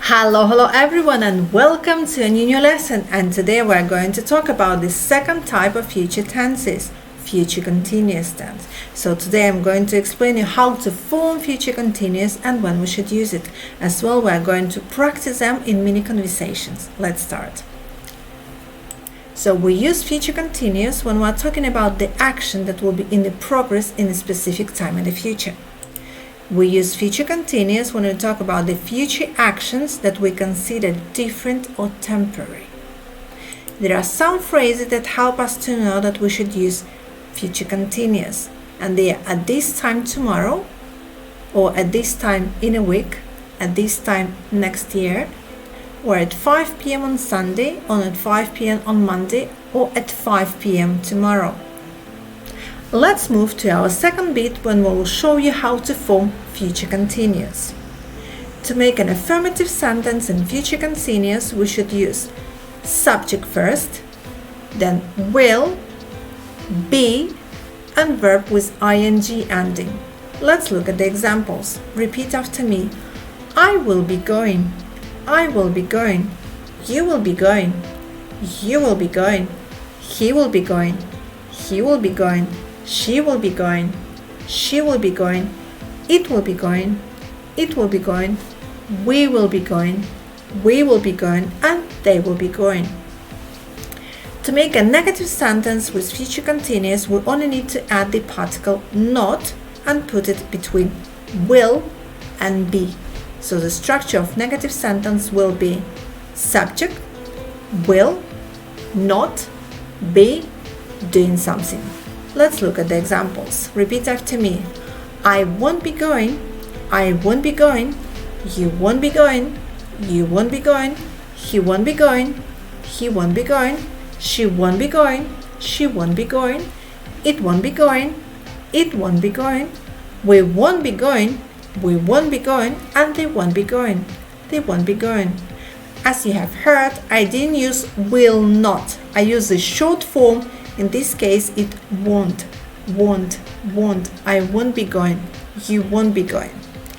Hello everyone, and welcome to a new lesson. And today we're going to talk about the second type of future tenses, future continuous tense. So today I'm going to explain you how to form future continuous and when we should use it. As well, we're going to practice them in mini conversations. Let's start. So we use future continuous when we're talking about the action that will be in the progress in a specific time in the future. We use future continuous when we talk about the future actions that we consider different or temporary. There are some phrases that help us to know that we should use future continuous, and they are at this time tomorrow, or at this time in a week, at this time next year, or at 5 p.m. on Sunday, or at 5 p.m. on Monday, or at 5 p.m. tomorrow. Let's move to our second bit when we will show you how to form future continuous. To make an affirmative sentence in future continuous, we should use subject first, then will, be, and verb with ing ending. Let's look at the examples. Repeat after me. I will be going. I will be going. You will be going. You will be going. He will be going. He will be going. She will be going. She will be going. It will be going. It will be going. We will be going. We will be going. And they will be going. To make a negative sentence with future continuous, we only need to add the particle not and put it between will and be. So the structure of negative sentence will be subject, will, not, be, doing something. Let's look at the examples. Repeat after me. I won't be going. I won't be going. You won't be going. You won't be going. He won't be going. He won't be going. She won't be going. She won't be going. It won't be going. It won't be going. We won't be going. We won't be going. And they won't be going. They won't be going. As you have heard, I didn't use will not. I used the short form. In this case, it won't. I won't be going. You won't be going.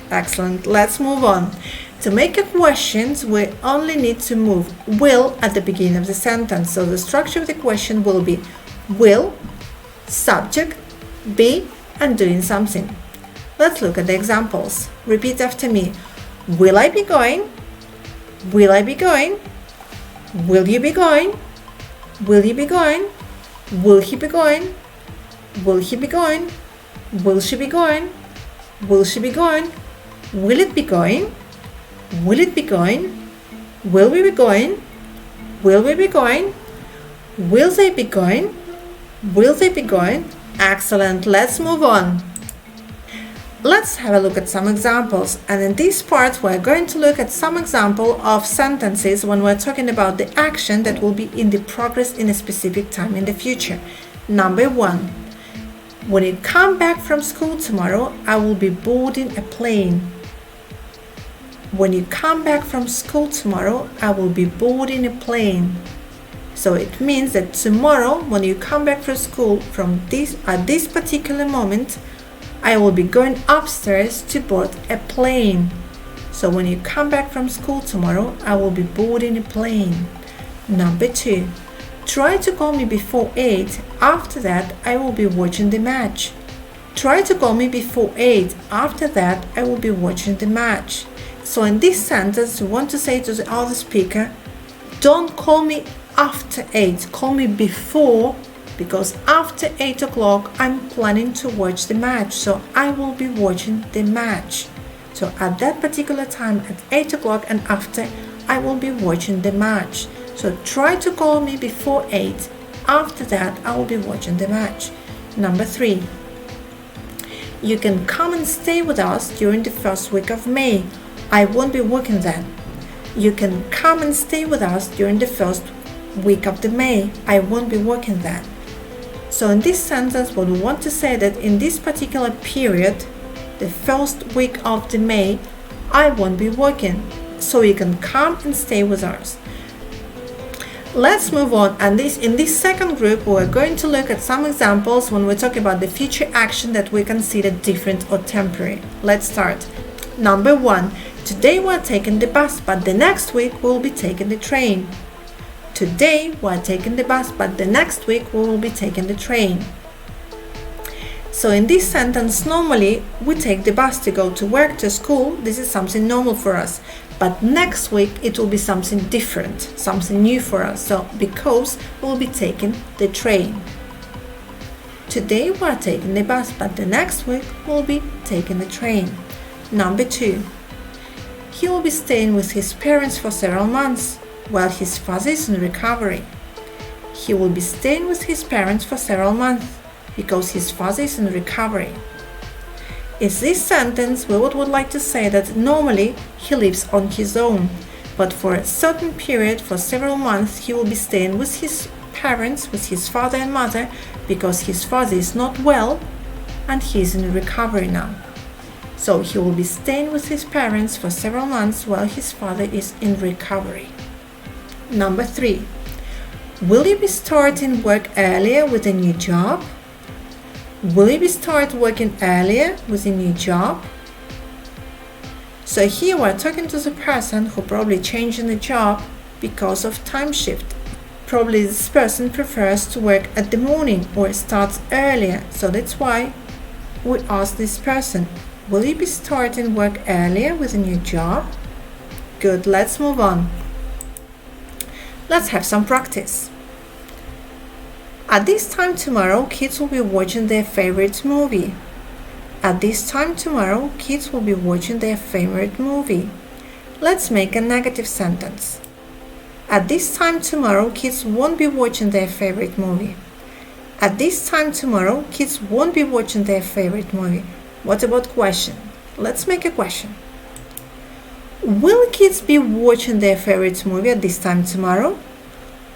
Excellent. Let's move on. To make a question, we only need to move will at the beginning of the sentence. So the structure of the question will be will, subject, be, and doing something. Let's look at the examples. Repeat after me. Will I be going? Will I be going? Will you be going? Will you be going? Will he be going? Will he be going? Will she be going? Will she be going? Will it be going? Will it be going? Will we be going? Will we be going? Will they be going? Will they be going? Excellent. Let's move on. Let's have a look at some examples. And in this part, we're going to look at some example of sentences when we're talking about the action that will be in the progress in a specific time in the future. Number 1. When you come back from school tomorrow, I will be boarding a plane. When you come back from school tomorrow, I will be boarding a plane. So it means that tomorrow, when you come back from school at this particular moment, I will be going upstairs to board a plane. So when you come back from school tomorrow, I will be boarding a plane. Number 2. Try to call me before 8. After that, I will be watching the match. Try to call me before 8. After that, I will be watching the match. So in this sentence, we want to say to the other speaker, don't call me after 8. Call me before, because after 8 o'clock, I'm planning to watch the match. So I will be watching the match. So at that particular time, at 8 o'clock and after, I will be watching the match. So try to call me before 8. After that, I will be watching the match. Number 3. You can come and stay with us during the first week of May. I won't be working then. You can come and stay with us during the first week of the May. I won't be working then. So in this sentence, what we want to say that in this particular period, the first week of the May, I won't be working. So you can come and stay with us. Let's move on, and in this second group we're going to look at some examples when we're talking about the future action that we consider different or temporary. Let's start. Number 1. Today we're taking the bus, but the next week we'll be taking the train. Today we're taking the bus, but the next week we will be taking the train. So in this sentence, normally we take the bus to go to work, to school. This is something normal for us. But next week it will be something different, something new for us. So because we'll be taking the train. Today we're taking the bus, but the next week we'll be taking the train. Number 2. He will be staying with his parents for several months while his father is in recovery. He will be staying with his parents for several months because his father is in recovery. In this sentence, we would like to say that normally he lives on his own, but for a certain period, for several months, he will be staying with his parents, with his father and mother, because his father is not well and he is in recovery now. So he will be staying with his parents for several months while his father is in recovery. Number 3. Will you be starting work earlier with a new job? Will you be start working earlier with a new job? So here we're talking to the person who probably changing the job because of time shift. Probably this person prefers to work at the morning or starts earlier. So that's why we ask this person, will you be starting work earlier with a new job? Good, let's move on. Let's have some practice. At this time tomorrow, kids will be watching their favorite movie. At this time tomorrow, kids will be watching their favorite movie. Let's make a negative sentence. At this time tomorrow, kids won't be watching their favorite movie. At this time tomorrow, kids won't be watching their favorite movie. What about question? Let's make a question. Will kids be watching their favorite movie at this time tomorrow?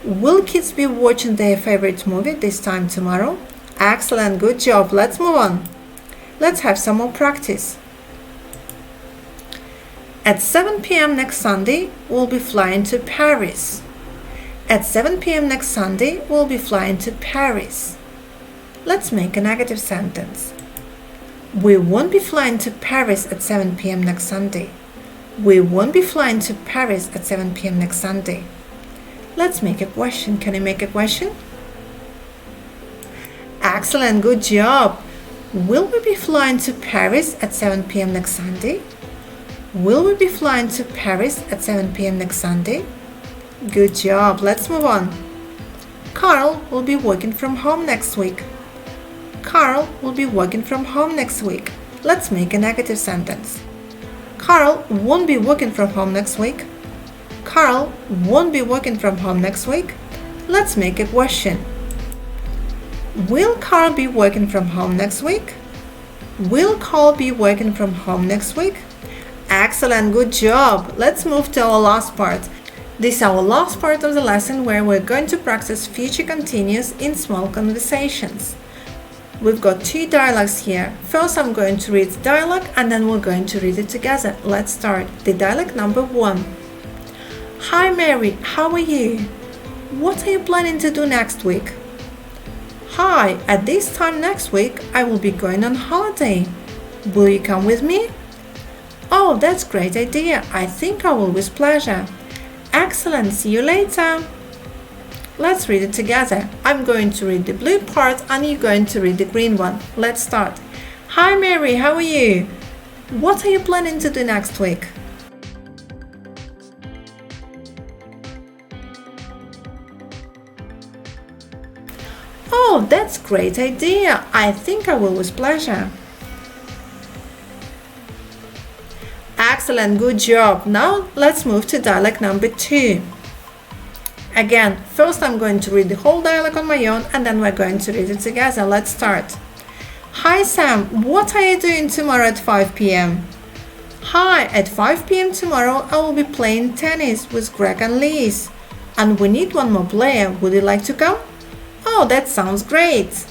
Will kids be watching their favorite movie this time tomorrow? Excellent, good job. Let's move on. Let's have some more practice. At 7 p.m. next Sunday, we'll be flying to Paris. At 7 p.m. next Sunday, we'll be flying to Paris. Let's make a negative sentence. We won't be flying to Paris at 7 p.m. next Sunday. We won't be flying to Paris at 7 p.m. next Sunday. Let's make a question. Can I make a question? Excellent, good job. Will we be flying to Paris at 7 p.m. next Sunday? Will we be flying to Paris at 7 p.m. next Sunday? Good job. Let's move on. Carl will be working from home next week. Carl will be working from home next week. Let's make a negative sentence. Carl won't be working from home next week. Carl won't be working from home next week. Let's make a question. Will Carl be working from home next week? Will Carl be working from home next week? Excellent, good job. Let's move to our last part. This is our last part of the lesson where we're going to practice future continuous in small conversations. We've got 2 dialogues here. First I'm going to read the dialogue and then we're going to read it together. Let's start. The dialogue number 1. Hi Mary, how are you? What are you planning to do next week? Hi, at this time next week I will be going on holiday. Will you come with me? Oh, that's a great idea. I think I will with pleasure. Excellent, see you later. Let's read it together. I'm going to read the blue part and you're going to read the green one. Let's start. Hi Mary, how are you? What are you planning to do next week? Oh, that's a great idea. I think I will with pleasure. Excellent, good job. Now let's move to dialogue number 2. Again, first I'm going to read the whole dialogue on my own and then we're going to read it together. Let's start. Hi Sam, what are you doing tomorrow at 5 p.m.? Hi, at 5 p.m. tomorrow I will be playing tennis with Greg and Liz. And we need one more player. Would you like to come? Oh, that sounds great.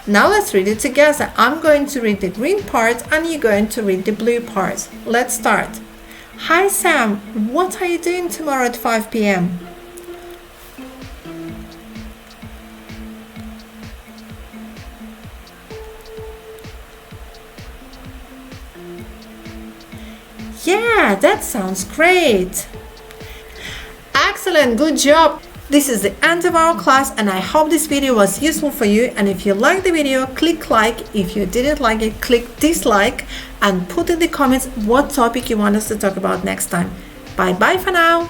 Now let's read it together. I'm going to read the green part and you're going to read the blue part. Let's start. Hi Sam, what are you doing tomorrow at 5 p.m.? Yeah, Yeah, that sounds great. Excellent, good job. This is the end of our class, and I hope this video was useful for you. And if you liked the video, click like. If you didn't like it, click dislike, and put in the comments what topic you want us to talk about next time. Bye bye for now.